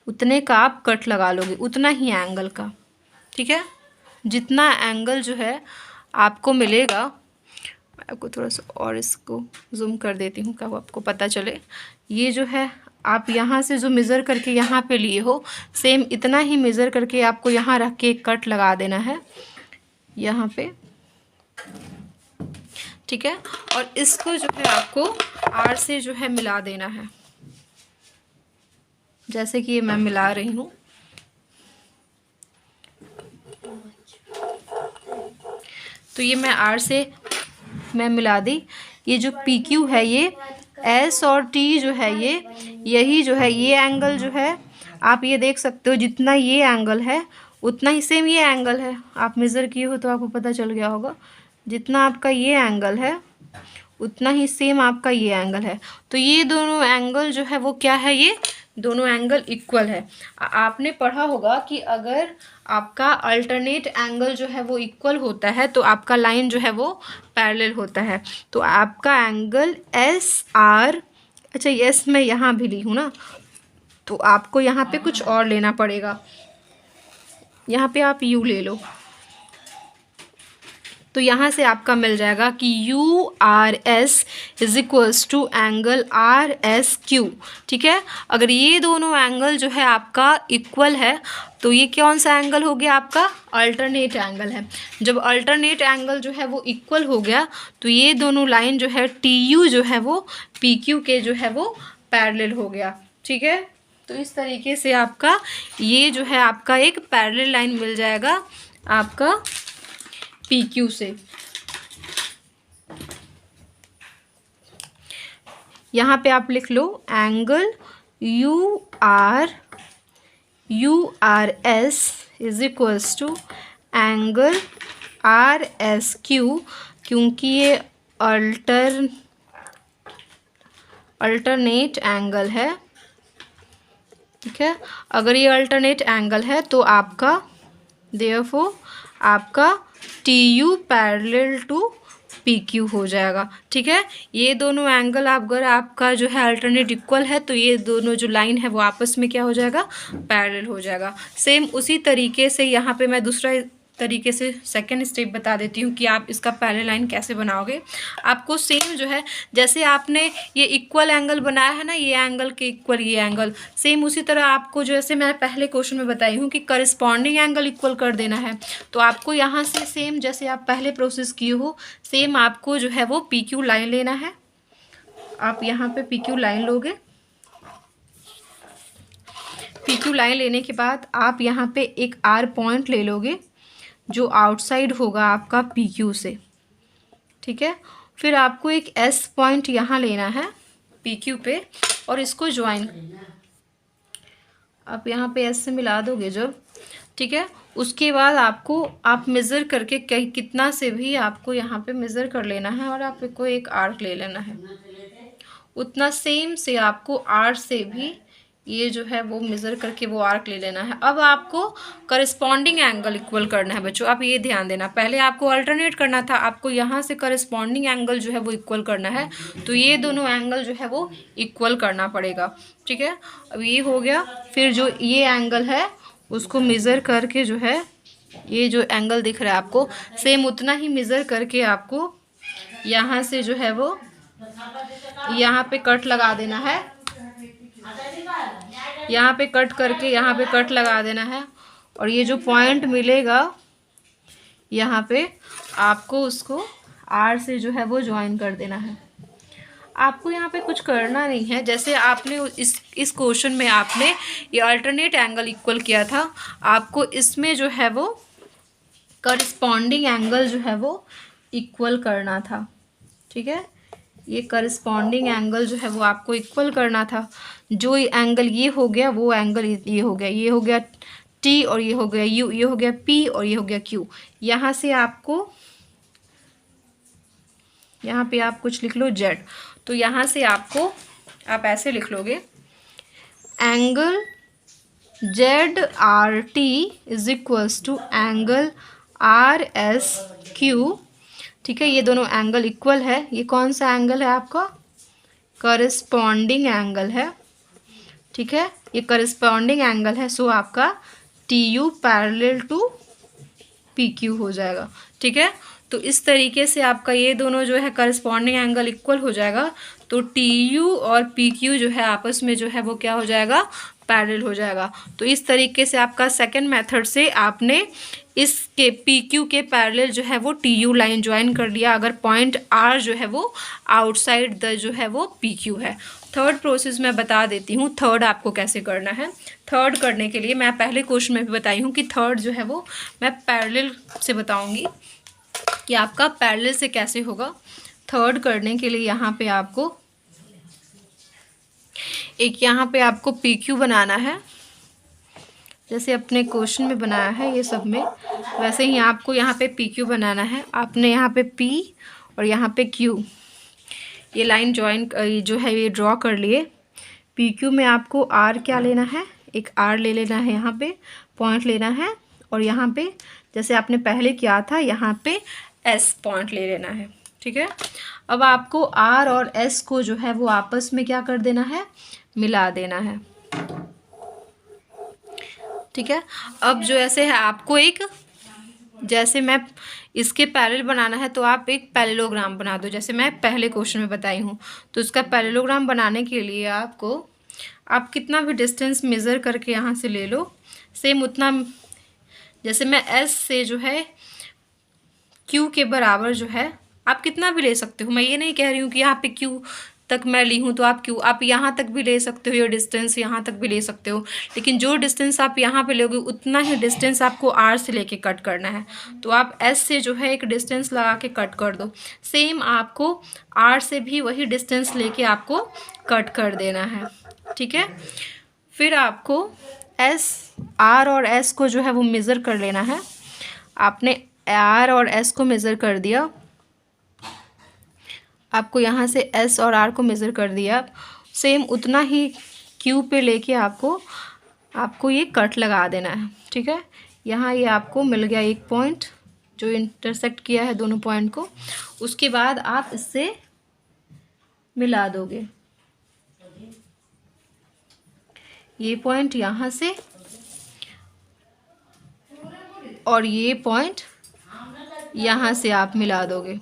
A: उतने का आप कट लगा लोगे, उतना ही एंगल का, ठीक है। जितना एंगल जो है आपको मिलेगा, मैं आपको थोड़ा सा और इसको जूम कर देती हूँ क्या आपको पता चले। ये जो है आप यहाँ से जो मेज़र करके यहाँ पे लिए हो सेम इतना ही मेज़र करके आपको यहाँ रख के एक कट लगा देना है यहाँ पे। ठीक है। और इसको जो है आपको आर से जो है मिला देना है, जैसे कि ये मैं मिला रही हूँ। तो ये मैं आर से मैं मिला दी। ये जो पी क्यू है, ये एस और टी जो है, ये यही जो है, ये एंगल जो है आप ये देख सकते हो, जितना ये एंगल है उतना ही सेम ये एंगल है। आप मेज़र किए हो तो आपको पता चल गया होगा, जितना आपका ये एंगल है उतना ही सेम आपका ये एंगल है। तो ये दोनों एंगल जो है वो क्या है, ये दोनों एंगल इक्वल है। आपने पढ़ा होगा कि अगर आपका अल्टरनेट एंगल जो है वो इक्वल होता है तो आपका लाइन जो है वो पैरेलल होता है। तो आपका एंगल एस आर, अच्छा यस मैं यहाँ भी ली हूँ ना, तो आपको यहाँ पे कुछ और लेना पड़ेगा। यहाँ पे आप यू ले लो, तो यहाँ से आपका मिल जाएगा कि U R S is equals to angle R S Q. ठीक है, अगर ये दोनों एंगल जो है आपका इक्वल है तो ये कौन सा एंगल हो गया, आपका अल्टरनेट एंगल है। जब अल्टरनेट एंगल जो है वो इक्वल हो गया तो ये दोनों लाइन जो है टी यू जो है वो पी क्यू के जो है वो पैरेलल हो गया। ठीक है, तो इस तरीके से आपका ये जो है आपका एक पैरेलल लाइन मिल जाएगा आपका पी क्यू से। यहाँ पे आप लिख लो angle U R S is equals to angle R S Q, क्योंकि ये अल्टरनेट एंगल है। ठीक है, अगर ये अल्टरनेट एंगल है तो आपका देयरफॉर आपका T U parallel to P Q हो जाएगा। ठीक है, ये दोनों एंगल अगर आपका जो है अल्टरनेट इक्वल है तो ये दोनों जो लाइन है वो आपस में क्या हो जाएगा, पैरेलल हो जाएगा। सेम उसी तरीके से यहाँ पे मैं दूसरा तरीके से सेकंड स्टेप बता देती हूँ कि आप इसका पैरेलल लाइन कैसे बनाओगे। आपको सेम जो है, जैसे आपने ये इक्वल एंगल बनाया है ना, ये एंगल के इक्वल ये एंगल, सेम उसी तरह आपको जैसे मैं पहले क्वेश्चन में बताई हूँ कि करस्पॉन्डिंग एंगल इक्वल कर देना है। तो आपको यहाँ से सेम जैसे आप पहले प्रोसेस किए हो, सेम आपको जो है वो पी क्यू लाइन लेना है। आप यहाँ पे पी क्यू लाइन लोगे। पी क्यू लाइन लेने के बाद आप यहाँ पे एक आर पॉइंट ले लोगे जो आउटसाइड होगा आपका पी क्यू से। ठीक है, फिर आपको एक एस पॉइंट यहाँ लेना है पी क्यू पे और इसको ज्वाइन आप यहाँ पे एस से मिला दोगे जब। ठीक है, उसके बाद आपको आप मेज़र करके कितना से भी आपको यहाँ पे मेज़र कर लेना है और आपको एक आर्क ले लेना है। उतना सेम से आपको आर से भी ये जो है वो मेज़र करके वो आर्क ले लेना है। अब आपको करस्पॉन्डिंग एंगल इक्वल करना है बच्चों। आप ये ध्यान देना, पहले आपको अल्टरनेट करना था, आपको यहाँ से करस्पॉन्डिंग एंगल जो है वो इक्वल करना है। तो ये दोनों एंगल जो है वो इक्वल करना पड़ेगा। ठीक है, अब ये हो गया। फिर जो ये एंगल है उसको मेज़र करके जो है ये जो एंगल दिख रहा है आपको, सेम उतना ही मेज़र करके आपको यहाँ से जो है वो यहाँ पे कट लगा देना है। यहाँ पे कट करके यहाँ पे कट लगा देना है और ये जो पॉइंट मिलेगा यहाँ पे आपको उसको आर से जो है वो ज्वाइन कर देना है। आपको यहाँ पे कुछ करना नहीं है। जैसे आपने इस क्वेश्चन में आपने ये अल्टरनेट एंगल इक्वल किया था, आपको इसमें जो है वो करस्पॉन्डिंग एंगल जो है वो इक्वल करना था। ठीक है, ये करस्पॉन्डिंग एंगल जो है वो आपको इक्वल करना था। जो एंगल ये हो गया वो एंगल ये हो गया, ये हो गया टी और ये हो गया यू, ये हो गया पी और ये हो गया क्यू। यहाँ से आपको यहाँ पे आप कुछ लिख लो जेड। तो यहाँ से आपको आप ऐसे लिख लोगे angle Z R T is equals to angle R S Q. ठीक है, ये दोनों एंगल इक्वल है। ये कौन सा एंगल है आपका, करस्पॉन्डिंग एंगल है। ठीक है, ये करस्पॉन्डिंग एंगल है, सो आपका T U parallel to P Q हो जाएगा। ठीक है, तो इस तरीके से आपका ये दोनों जो है करस्पॉन्डिंग एंगल इक्वल हो जाएगा। तो टी यू और पी क्यू जो है आपस में जो है वो क्या हो जाएगा, पैरेलल हो जाएगा। तो इस तरीके से आपका सेकंड मेथड से आपने इसके पी क्यू के पैरेलल जो है वो टी यू लाइन ज्वाइन कर लिया, अगर पॉइंट आर जो है वो आउटसाइड द जो है वो पी क्यू है। थर्ड प्रोसेस मैं बता देती हूँ, थर्ड आपको कैसे करना है। थर्ड करने के लिए मैं पहले क्वेश्चन में भी बताई हूँ कि थर्ड जो है वो मैं पैरेलल से बताऊँगी कि आपका पैरेलल से कैसे होगा। थर्ड करने के लिए यहाँ पे आपको पी क्यू बनाना है, जैसे अपने क्वेश्चन में बनाया है ये सब में, वैसे ही आपको यहाँ पे पी क्यू बनाना है। आपने यहाँ पे पी और यहाँ पे क्यू ये लाइन ज्वाइन जो है ये ड्रॉ कर लिए। पी क्यू में आपको आर क्या लेना है, एक आर ले लेना है, यहाँ पे पॉइंट लेना है, और यहाँ पे जैसे आपने पहले किया था यहाँ पे एस पॉइंट ले लेना है। ठीक है, अब आपको आर और एस को जो है वो आपस में क्या कर देना है, मिला देना है। ठीक है, अब जो ऐसे है आपको एक, जैसे मैं इसके पैरेलल बनाना है तो आप एक पैरेललोग्राम बना दो, जैसे मैं पहले क्वेश्चन में बताई हूँ। तो इसका पैरेललोग्राम बनाने के लिए आप कितना भी डिस्टेंस मेज़र करके यहाँ से ले लो, सेम उतना, जैसे मैं एस से जो है क्यू के बराबर जो है आप कितना भी ले सकते हो। मैं ये नहीं कह रही हूँ कि यहाँ पे क्यू तक मैं ली हूँ तो आप यहाँ तक भी ले सकते हो, ये डिस्टेंस यहाँ तक भी ले सकते हो, लेकिन जो डिस्टेंस आप यहाँ पे लोगे उतना ही डिस्टेंस आपको आर से लेके कट करना है। तो आप एस से जो है एक डिस्टेंस लगा के कट कर दो, सेम आपको आर से भी वही डिस्टेंस लेके आपको कट कर देना है। ठीक है, फिर आपको आर और एस को जो है वो मेज़र कर लेना है। आपने आर और एस को मेज़र कर दिया, आपको यहाँ से एस और आर को मेज़र कर दिया, सेम उतना ही क्यू पे लेके आपको ये कट लगा देना है। ठीक है, यहाँ ये आपको मिल गया एक पॉइंट जो इंटरसेक्ट किया है दोनों पॉइंट को, उसके बाद आप इससे मिला दोगे ये पॉइंट यहाँ से और ये पॉइंट यहाँ से आप मिला दोगे।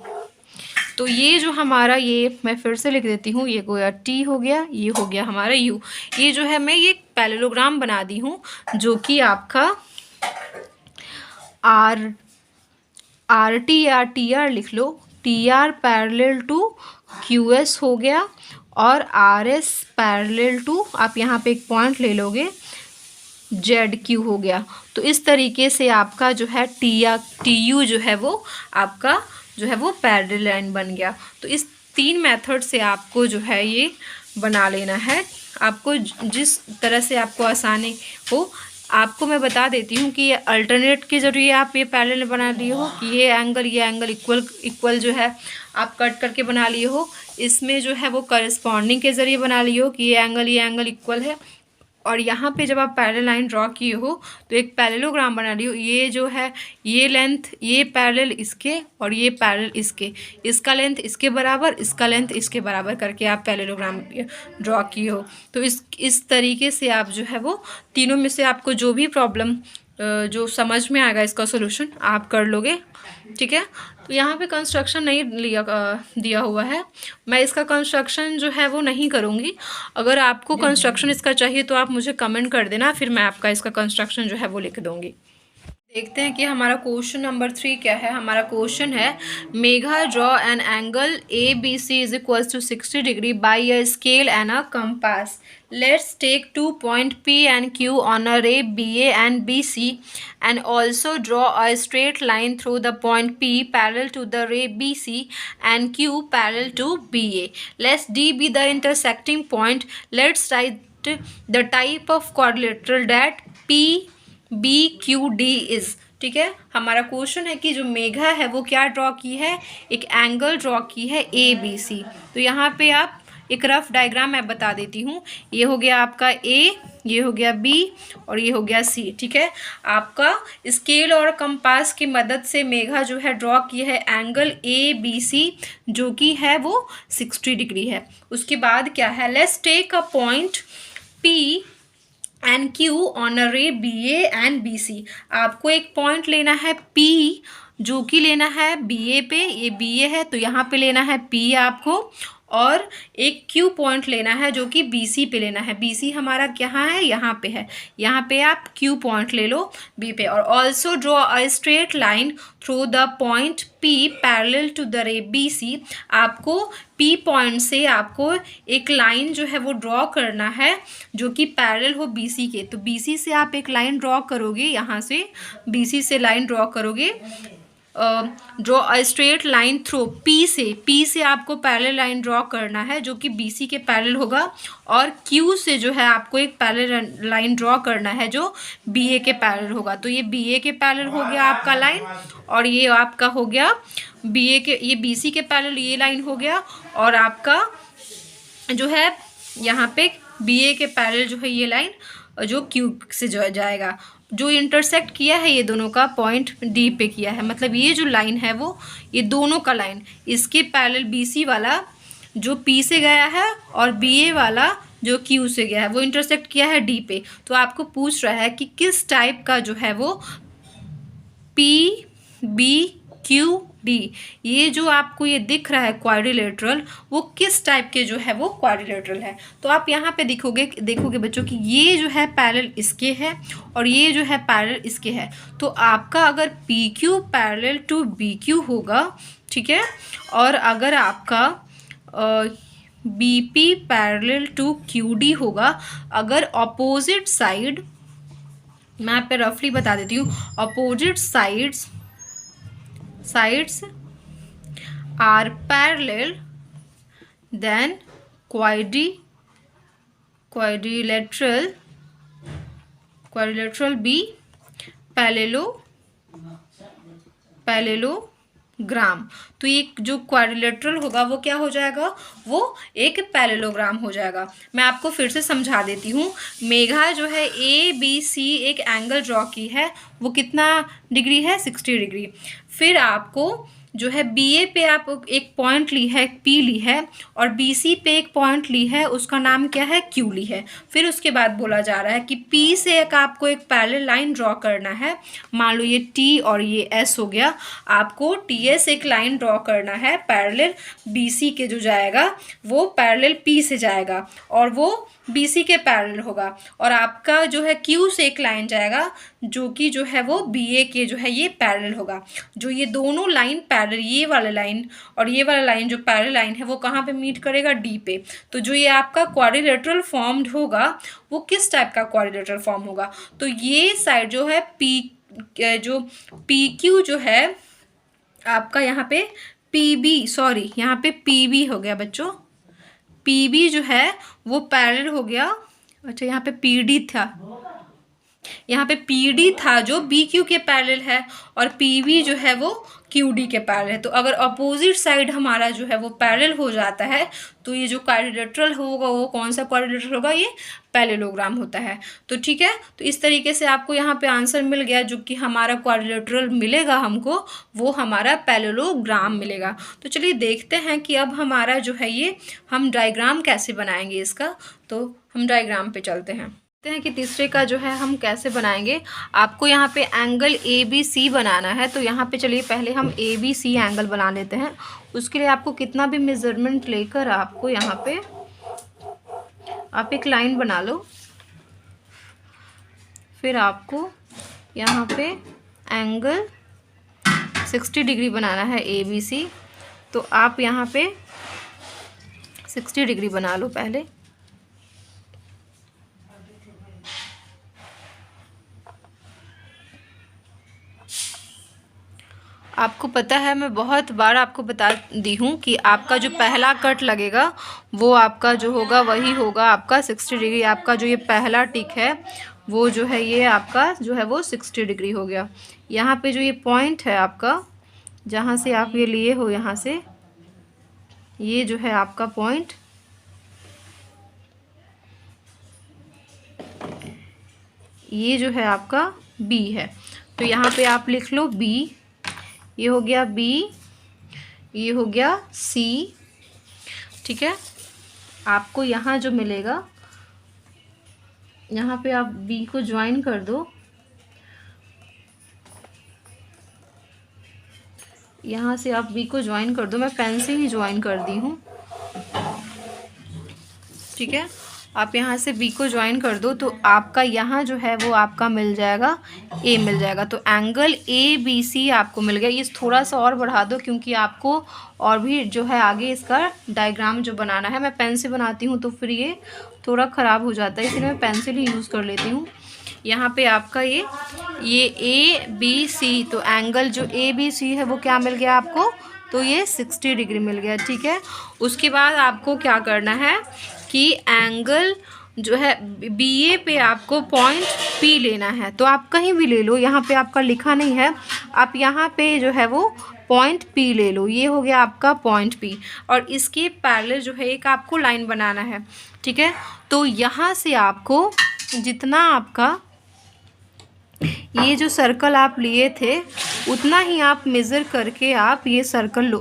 A: तो ये जो हमारा, ये मैं फिर से लिख देती हूँ, ये गोया टी हो गया, ये हो गया हमारा यू। ये जो है मैं ये पैरेललोग्राम बना दी हूँ जो कि आपका आर टी या टी आर लिख लो, T R parallel to Q S हो गया, और आर एस पैरेलल टू, आप यहाँ पे एक पॉइंट ले लोगे, जेड क्यू हो गया। तो इस तरीके से आपका जो है टी यू जो है वो आपका जो है वो पैरेलल लाइन बन गया। तो इस 3 मेथड से आपको जो है ये बना लेना है, आपको जिस तरह से आपको आसानी हो। आपको मैं बता देती हूँ कि ये अल्टरनेट के जरिए आप ये पैरेलल बना लिए हो, कि ये एंगल इक्वल जो है आप कट करके बना लिए हो, इसमें जो है वो करस्पॉन्डिंग के ज़रिए बना लिए हो कि ये एंगल इक्वल है, और यहाँ पे जब आप पैरेलल लाइन ड्रॉ किए हो तो एक पैरेललोग्राम बना लियो। ये जो है ये लेंथ, ये पैरेलल इसके और ये पैरेलल इसके, इसका लेंथ इसके बराबर, इसका लेंथ इसके बराबर करके आप पैरेललोग्राम ड्रॉ किए हो। तो इस तरीके से आप जो है वो तीनों में से आपको जो भी प्रॉब्लम जो समझ में आएगा इसका सोल्यूशन आप कर लोगे। ठीक है, तो यहाँ पे कंस्ट्रक्शन नहीं दिया हुआ है, मैं इसका कंस्ट्रक्शन जो है वो नहीं करूँगी। अगर आपको कंस्ट्रक्शन इसका चाहिए तो आप मुझे कमेंट कर देना, फिर मैं आपका इसका कंस्ट्रक्शन जो है वो लिख दूँगी। देखते हैं कि हमारा क्वेश्चन नंबर 3 क्या है। हमारा क्वेश्चन है, Megha draw an angle A B C is equals to 60 degree by a scale and a compass. Let's take 2 points P and Q on a ray BA and BC and also draw a straight line through the point P parallel to the ray BC and Q parallel to BA. Let D be the intersecting point. Let's write the type of quadrilateral that PBQD is. ठीक है, हमारा क्वेश्चन है कि जो मेघा है वो क्या ड्रॉ की है, एक एंगल ड्रॉ की है ABC। तो यहाँ पे आप एक रफ डायग्राम मैं बता देती हूँ। ये हो गया आपका A, ये हो गया B और ये हो गया C। ठीक है, आपका स्केल और कंपास की मदद से मेघा जो है ड्रॉ की है एंगल ABC जो कि है वो 60 डिग्री है। उसके बाद क्या है, let's take a point P and Q on a ray BA and BC। आपको एक पॉइंट लेना है P जो कि लेना है BA पे, ये BA है तो यहाँ पे लेना है P आपको, और एक क्यू पॉइंट लेना है जो कि BC पे लेना है। BC हमारा कहाँ है, यहाँ पे है, यहाँ पे आप क्यू पॉइंट ले लो B पे। और also draw a straight line through the point P parallel to the ray BC। आपको P पॉइंट से आपको एक लाइन जो है वो ड्रॉ करना है जो कि पैरेलल हो BC के। तो BC से आप एक लाइन ड्रॉ करोगे, यहाँ से BC से लाइन ड्रॉ करोगे, draw a straight line through P से आपको पैरेलल लाइन ड्रॉ करना है जो कि BC के पैरेलल होगा। और Q से जो है आपको एक पैरेलल लाइन ड्रॉ करना है जो BA के पैरेलल होगा। तो ये BA के पैरेलल हो गया आपका लाइन, और ये आपका हो गया BA के, ये BC के पैरेलल ये लाइन हो गया, और आपका जो है यहाँ पे BA के पैरेलल जो है ये लाइन जो Q से जो जाएगा, जो इंटरसेक्ट किया है ये दोनों का पॉइंट D पे किया है। मतलब ये जो लाइन है वो, ये दोनों का लाइन इसके पैरेलल BC वाला जो P से गया है और BA वाला जो Q से गया है वो इंटरसेक्ट किया है D पे। तो आपको पूछ रहा है कि किस टाइप का जो है वो PBQD, ये जो आपको ये दिख रहा है क्वाड्रिलेटरल, वो किस टाइप के जो है वो क्वाड्रिलेटरल है। तो आप यहाँ पे देखोगे बच्चों कि ये जो है पैरेलल इसके है और ये जो है पैरेलल इसके है। तो आपका अगर PQ पैरेलल टू BQ होगा, ठीक है, और अगर आपका BP पैरेलल टू QD होगा, अगर अपोजिट साइड, मैं आप पे रफली बता देती हूँ, opposite sides are parallel then quadrilateral be parallelogram. तो ये जो क्वाड्रिलेटरल होगा वो क्या हो जाएगा, वो एक पैरेललोग्राम हो जाएगा। मैं आपको फिर से समझा देती हूँ। मेघा जो है ABC एक एंगल ड्रॉ की है, वो कितना डिग्री है, 60 डिग्री। फिर आपको जो है BA पे आप एक पॉइंट ली है, P ली है, और BC पे एक पॉइंट ली है, उसका नाम क्या है, Q ली है। फिर उसके बाद बोला जा रहा है कि P से आपको एक पैरेलल लाइन ड्रॉ करना है। मान लो ये T और ये S हो गया, आपको TS एक लाइन ड्रॉ करना है पैरेलल BC के, जो जाएगा वो पैरेलल P से जाएगा और वो BC के पैरेलल होगा। और आपका जो है Q से एक लाइन जाएगा जो कि जो है वो BA के जो है ये पैरेलल होगा। जो ये दोनों लाइन पैरेलल, ये वाला लाइन और ये वाला लाइन जो पैरेलल लाइन है वो कहाँ पे मीट करेगा, D पे। तो जो ये आपका क्वाड्रिलेटरल फॉर्म्ड होगा वो किस टाइप का क्वाड्रिलेटरल फॉर्म होगा, तो ये साइड जो है जो PQ जो है आपका यहाँ पे यहाँ पे PB हो गया बच्चों, PB जो है वो पैरेलल हो गया। अच्छा, यहाँ पे PD था, यहाँ पे PD था जो BQ के पैरेलल है, और PB जो है वो QD के पैरेलल है। तो अगर अपोजिट साइड हमारा जो है वो पैरेलल हो जाता है तो ये जो क्वाड्रिलेटरल होगा वो कौन सा क्वाड्रिलेटरल होगा, ये पैरेललोग्राम होता है। तो ठीक है, तो इस तरीके से आपको यहाँ पे आंसर मिल गया। जो कि हमारा क्वाड्रिलेटरल मिलेगा हमको, वो हमारा पैरेललोग्राम मिलेगा। तो चलिए देखते हैं कि अब हमारा जो है ये हम डायग्राम कैसे बनाएंगे इसका। तो हम डायग्राम पे चलते हैं कि तीसरे का जो है हम कैसे बनाएंगे। आपको यहाँ पे एंगल ABC बनाना है। तो यहाँ पे चलिए पहले हम ABC एंगल बना लेते हैं। उसके लिए आपको कितना भी मेजरमेंट लेकर आपको यहाँ पे आप एक लाइन बना लो। फिर आपको यहाँ पे एंगल 60 डिग्री बनाना है ABC। तो आप यहाँ पे 60 डिग्री बना लो पहले। आपको पता है, मैं बहुत बार आपको बता दी हूँ कि आपका जो पहला कट लगेगा वो आपका जो होगा वही होगा आपका 60 डिग्री। आपका जो ये पहला टिक है वो जो है ये आपका जो है वो 60 डिग्री हो गया। यहाँ पे जो ये पॉइंट है आपका, जहाँ से आप ये लिए हो, यहाँ से ये जो है आपका पॉइंट, ये जो है आपका B है। तो यहाँ पे आप लिख लो B, ये हो गया B, ये हो गया C, ठीक है। आपको यहाँ जो मिलेगा, यहाँ पे आप B को ज्वाइन कर दो, यहाँ से आप B को ज्वाइन कर दो। मैं पेन से ही ज्वाइन कर दी हूँ। ठीक है। आप यहाँ से बी को ज्वाइन कर दो तो आपका यहाँ जो है वो आपका मिल जाएगा ए मिल जाएगा। तो एंगल ए बी सी आपको मिल गया। ये थोड़ा सा और बढ़ा दो क्योंकि आपको और भी जो है आगे इसका डायग्राम जो बनाना है। मैं पेन से बनाती हूँ तो फिर ये थोड़ा ख़राब हो जाता है, इसलिए मैं पेंसिल ही यूज़ कर लेती हूँ। यहाँ पे आपका ये ए बी सी, तो एंगल जो ए बी सी है वो क्या मिल गया आपको, तो ये 60 डिग्री मिल गया। ठीक है। उसके बाद आपको क्या करना है कि एंगल जो है बी ए पे आपको पॉइंट पी लेना है। तो आप कहीं भी ले लो, यहाँ पे आपका लिखा नहीं है, आप यहाँ पे जो है वो पॉइंट पी ले लो। ये हो गया आपका पॉइंट पी, और इसके पैरेलल जो है एक आपको लाइन बनाना है। ठीक है। तो यहाँ से आपको जितना आपका ये जो सर्कल आप लिए थे उतना ही आप मेज़र करके आप ये सर्कल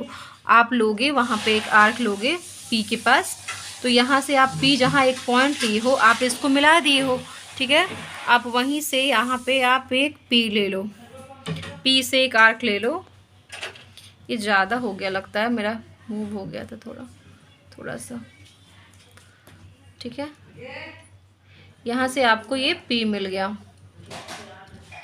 A: आप लोगे, वहाँ पे एक आर्क लोगे पी के पास। तो यहाँ से आप पी जहाँ एक पॉइंट लिए हो आप इसको मिला दिए हो। ठीक है। आप वहीं से यहाँ पे आप एक पी ले लो, पी से एक आर्क ले लो। ये ज़्यादा हो गया लगता है, मेरा मूव हो गया था थोड़ा सा। ठीक है। यहाँ से आपको ये पी मिल गया।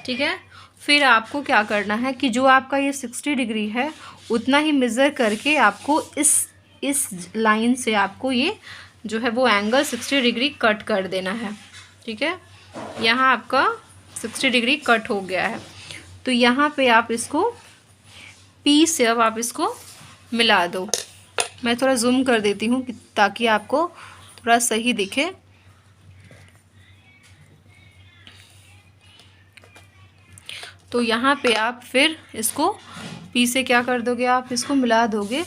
A: ठीक है। फिर आपको क्या करना है कि जो आपका ये 60 डिग्री है उतना ही मेज़र करके आपको इस लाइन से आपको ये जो है वो एंगल 60 डिग्री कट कर देना है। ठीक है। यहाँ आपका 60 डिग्री कट हो गया है। तो यहाँ पे आप इसको पी से अब आप इसको मिला दो। मैं थोड़ा जूम कर देती हूँ ताकि आपको थोड़ा सही दिखे। तो यहाँ पे आप फिर इसको पी से क्या कर दोगे, आप इसको मिला दोगे।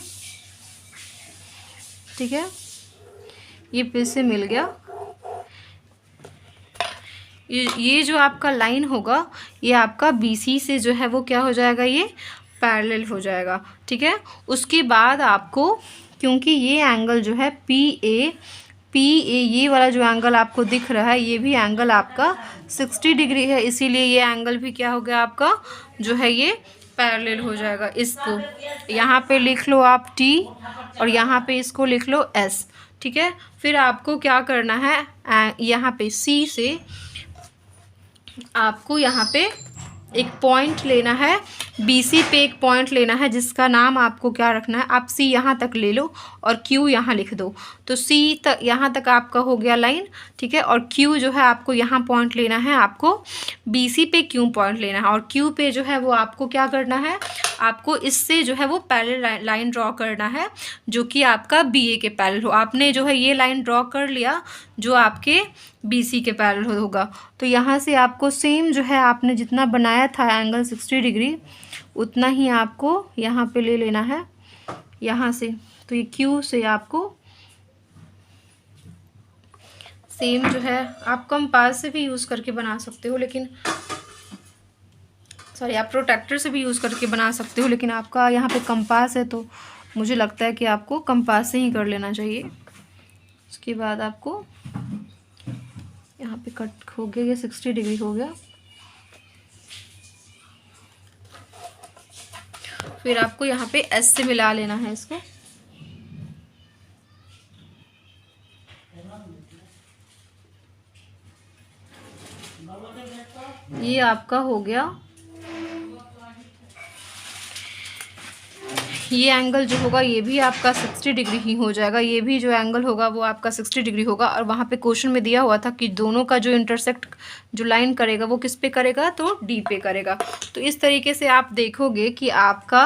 A: ठीक है। ये पी से मिल गया। ये जो आपका लाइन होगा ये आपका बीसी से जो है वो क्या हो जाएगा, ये पैरेलल हो जाएगा। ठीक है। उसके बाद आपको, क्योंकि ये एंगल जो है पी ए ये वाला जो एंगल आपको दिख रहा है ये भी एंगल आपका 60 डिग्री है, इसीलिए ये एंगल भी क्या हो गया आपका जो है ये पैरेलल हो जाएगा। इसको यहाँ पे लिख लो आप टी और यहाँ पे इसको लिख लो एस। ठीक है। फिर आपको क्या करना है, यहाँ पे सी से आपको यहाँ पे एक पॉइंट लेना है, बीसी पे एक पॉइंट लेना है जिसका नाम आपको क्या रखना है, आप सी यहाँ तक ले लो और क्यू यहाँ लिख दो। तो सी तक यहाँ तक आपका हो गया लाइन। ठीक है। और क्यू जो है आपको यहाँ पॉइंट लेना है, आपको बीसी पे क्यू पॉइंट लेना है, और क्यू पे जो है वो आपको क्या करना है, आपको इससे जो है वो पैरेलल लाइन ड्रॉ करना है जो कि आपका बीए के पैरेलल हो। आपने जो है ये लाइन ड्रॉ कर लिया जो आपके बीसी के पैरेलल होगा। तो यहाँ से आपको सेम जो है आपने जितना बनाया था एंगल 60 डिग्री उतना ही आपको यहाँ पे ले लेना है यहाँ से। तो ये क्यू से आपको सेम जो है आप कंपास से भी यूज़ करके बना सकते हो, लेकिन सॉरी आप प्रोटेक्टर से भी यूज़ करके बना सकते हो, लेकिन आपका यहाँ पे कंपास है तो मुझे लगता है कि आपको कंपास से ही कर लेना चाहिए। उसके बाद आपको यहाँ पे कट हो गया, ये 60 डिग्री हो गया। फिर आपको यहाँ पे एस से मिला लेना है इसको। ये आपका हो गया। ये एंगल जो होगा ये भी आपका 60 डिग्री ही हो जाएगा। ये भी जो एंगल होगा वो आपका 60 डिग्री होगा। और वहाँ पे क्वेश्चन में दिया हुआ था कि दोनों का जो इंटरसेक्ट जो लाइन करेगा वो किस पे करेगा, तो डी पे करेगा। तो इस तरीके से आप देखोगे कि आपका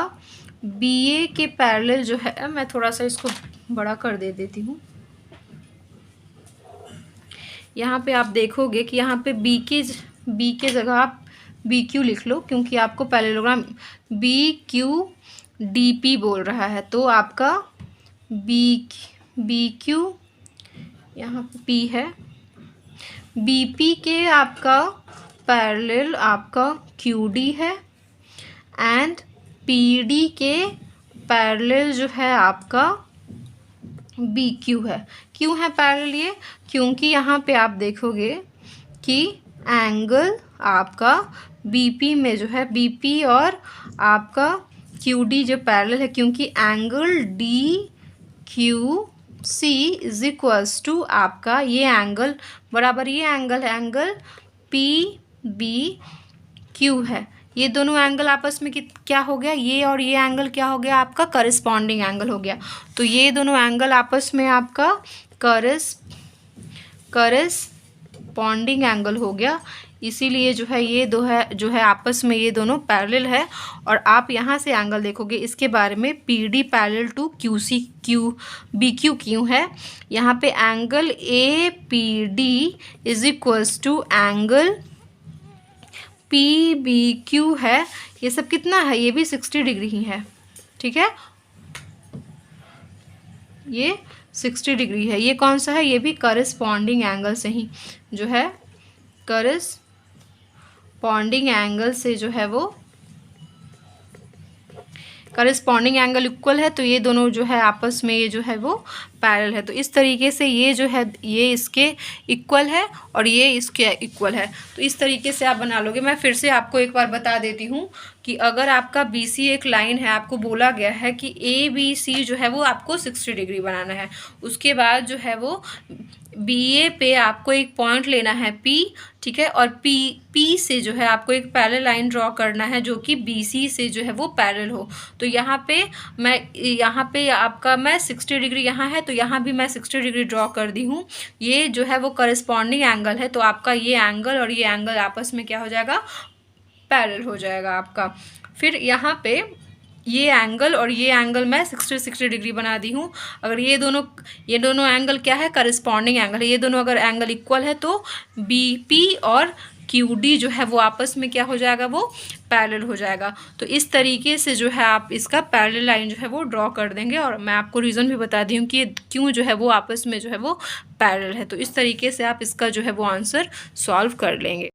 A: बीए के पैरेलल जो है, मैं थोड़ा सा इसको बड़ा कर देती हूँ। यहाँ पे आप देखोगे कि यहाँ पे बी के जगह आप बी क्यू लिख लो, क्योंकि आपको parallelogram B Q D P बोल रहा है। तो आपका बी क्यू यहाँ पे पी है, बी पी के आपका पैरेलल आपका क्यू डी है, एंड पी डी के पैरेलल जो है आपका बी क्यू है। क्यों है पैरेलल ये, क्योंकि यहाँ पे आप देखोगे कि एंगल आपका बीपी में जो है बीपी और आपका क्यू डी जो पैरेलल है, क्योंकि angle D Q C is equals to आपका ये एंगल बराबर ये एंगल है, एंगल पी बी क्यू है। ये दोनों एंगल आपस में क्या हो गया, ये और ये एंगल क्या हो गया आपका करस्पॉन्डिंग एंगल हो गया। तो ये दोनों एंगल आपस में आपका करस्पॉन्डिंग एंगल हो गया, इसीलिए जो है ये जो है आपस में ये दोनों पैरेलल है। और आप यहाँ से एंगल देखोगे इसके बारे में, P D parallel to Q C Q B Q क्यों है। यहाँ पे angle A P D is equals to angle P B Q है। ये सब कितना है, ये भी 60 डिग्री ही है, ठीक है, ये 60 डिग्री है। ये कौन सा है, ये भी करस्पॉन्डिंग एंगल से ही जो है, करस्पॉन्डिंग एंगल से जो है वो करस्पॉन्डिंग एंगल इक्वल है, तो ये दोनों जो है आपस में ये जो है वो पैरेलल है। तो इस तरीके से ये जो है ये इसके इक्वल है और ये इसके इक्वल है। तो इस तरीके से आप बना लोगे। मैं फिर से आपको एक बार बता देती हूँ कि अगर आपका बी सी एक लाइन है, आपको बोला गया है कि ए बी सी जो है वो आपको 60 डिग्री बनाना है। उसके बाद जो है वो बी ए पे आपको एक पॉइंट लेना है पी, ठीक है, और पी से जो है आपको एक पैरेलल लाइन ड्रॉ करना है जो कि बी सी से जो है वो पैरेलल हो। तो यहाँ पे आपका मैं 60 डिग्री यहाँ है, तो यहाँ भी मैं 60 डिग्री ड्रॉ कर दी हूँ। ये जो है वो करस्पॉन्डिंग एंगल है, तो आपका ये एंगल और ये एंगल आपस में क्या हो जाएगा, पैरेलल हो जाएगा आपका। फिर यहाँ पे ये एंगल और ये एंगल मैं 60 डिग्री बना दी हूँ। अगर ये दोनों एंगल क्या है, करस्पॉन्डिंग एंगल है। ये दोनों अगर एंगल इक्वल है तो बी पी और क्यू डी जो है वो आपस में क्या हो जाएगा, वो पैरेलल हो जाएगा। तो इस तरीके से जो है आप इसका पैरेलल लाइन जो है वो ड्रॉ कर देंगे। और मैं आपको रीज़न भी बता दी हूँ कि क्यों जो है वो आपस में जो है वो पैरेलल है। तो इस तरीके से आप इसका जो है वो आंसर सॉल्व कर लेंगे।